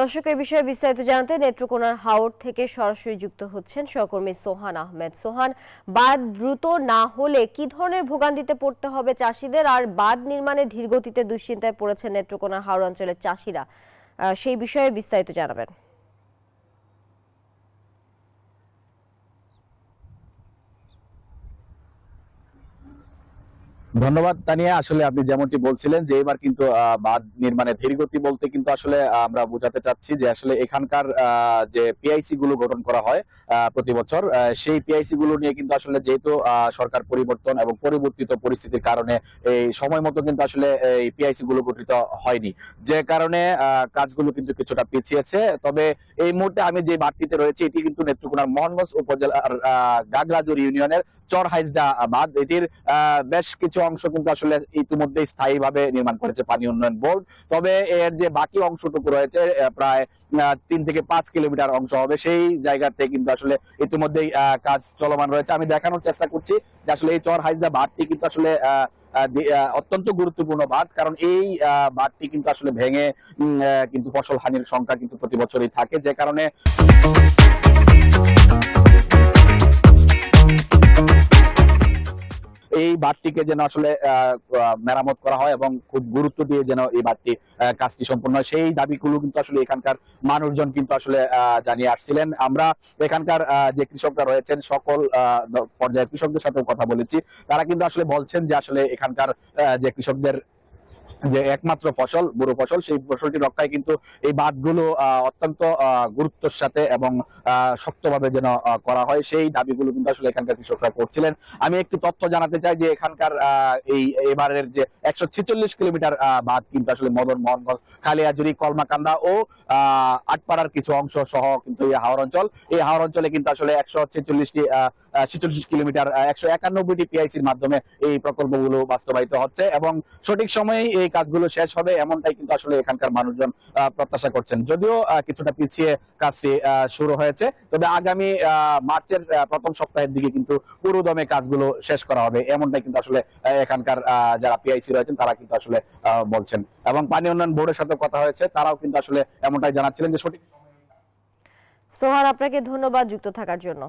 দর্শক এই বিষয়ে বিস্তারিত জানাতে নেত্রকোনার হাওর থেকে সরাসরি যুক্ত হচ্ছেন সহকর্মী সোহান আহমেদ। সোহান, বাঁধ দ্রুত না হলে কি ধরনের ভোগান্তিতে পড়তে হবে চাষিদের, আর বাঁধ নির্মাণে ধীরগতিতে দুশ্চিন্তায় পড়েছে নেত্রকোনার হাওর অঞ্চলের চাষিরা, সেই বিষয়ে বিস্তারিত জানাবেন। ধন্যবাদ তানিয়া। আসলে আপনি যেমনটি বলছিলেন যে এবার কিন্তু বাঁধ নির্মাণে ধীরগতি বলতে কিন্তু আসলে আমরা বোঝাতে চাচ্ছি যে আসলে এখানকার যে পিআইসি গুলো গঠন করা হয় প্রতি বছর, সেই পিআইসি গুলো নিয়ে কিন্তু আসলে যেহেতু সরকার পরিবর্তন এবং পরিবর্তিত পরিস্থিতির কারণে এই সময় মতো কিন্তু আসলে এই পিআইসি গুলো গঠিত হয়নি, যে কারণে কাজগুলো কিন্তু কিছুটা পিছিয়েছে। তবে এই মুহূর্তে আমি যে বাঁধটিতে রয়েছে এটি কিন্তু নেত্রকোনার মোহনগঞ্জ উপজেলার গাগরাজুর ইউনিয়নের চর হাইজদা বাঁধ। এটির বেশ কিছু অংশ কিন্তু আসলে ইতিমধ্যে স্থায়ীভাবে নির্মাণ করেছে পানি উন্নয়ন বোর্ড। তবে এর যে বাকি অংশটুকু রয়েছে প্রায় 3 থেকে 5 কিলোমিটার অংশ হবে, সেই জায়গাতে কিন্তু আসলে ইতিমধ্যেই কাজ চলমান রয়েছে। আমি দেখানোর চেষ্টা করছি যে আসলে এই চর হাইজদা বাঁধটি কিন্তু আসলে অত্যন্ত গুরুত্বপূর্ণ বাঁধ, কারণ এই বাঁধটি কিন্তু আসলে ভেঙে কিন্তু ফসল হানির সংখ্যা কিন্তু প্রতি বছরই থাকে, যে কারণে এই বাঁধটিকে যেন আসলে মেরামত করা হয় এবং খুব গুরুত্ব দিয়ে যেন এই বাঁধটি কাজটি সম্পন্ন হয়, সেই দাবিগুলো কিন্তু আসলে এখানকার মানুষজন কিন্তু আসলে জানিয়ে আসছিলেন। আমরা এখানকার যে কৃষকরা রয়েছেন সকল পর্যায়ের কৃষকদের সাথে কথা বলেছি, তারা কিন্তু আসলে বলছেন যে আসলে এখানকার যে কৃষকদের যে একমাত্র ফসল বোরো ফসল, সেই ফসলটি রক্ষায় কিন্তু এই বাঁধগুলো অত্যন্ত গুরুত্বের সাথে এবং শক্তভাবে যেন করা হয়, সেই দাবিগুলো কিন্তু আসলে এখানকার কৃষকরা করছিলেন। আমি একটু তথ্য জানাতে চাই যে এখানকার এই এবারের যে 146 কিলোমিটার বাঁধ কিন্তু আসলে মদন মোহনগঞ্জ, খালিয়াজুরি, কলমাকান্দা ও আটপাড়ার কিছু অংশ সহ কিন্তু এই হাওর অঞ্চল, এই হাওর অঞ্চলে কিন্তু আসলে 146 কিলোমিটার 191টি পিআইসির মাধ্যমে এই প্রকল্পগুলো বাস্তবায়িত হচ্ছে এবং সঠিক সময়ে এই কাজগুলো শেষ হবে, এমনটাই কিন্তু আসলে এখানকার মানুষজন প্রত্যাশা করছেন। যদিও কিছুটা পিছিয়ে কাজটি শুরু হয়েছে, তবে আগামী মার্চের প্রথম সপ্তাহের দিকে কিন্তু পুরোদমে কাজগুলো শেষ করা হবে, এমনটাই কিন্তু আসলে এখানকার যারা পিআইসি রয়েছেন তারা কিন্তু আসলে বলছেন। এবং পানি উন্নয়ন বোর্ডের সাথে কথা হয়েছে, তারাও কিন্তু আসলে এমনটাই জানাচ্ছিলেন যে সঠিক। সোহান, আপনাকে ধন্যবাদ যুক্ত থাকার জন্য।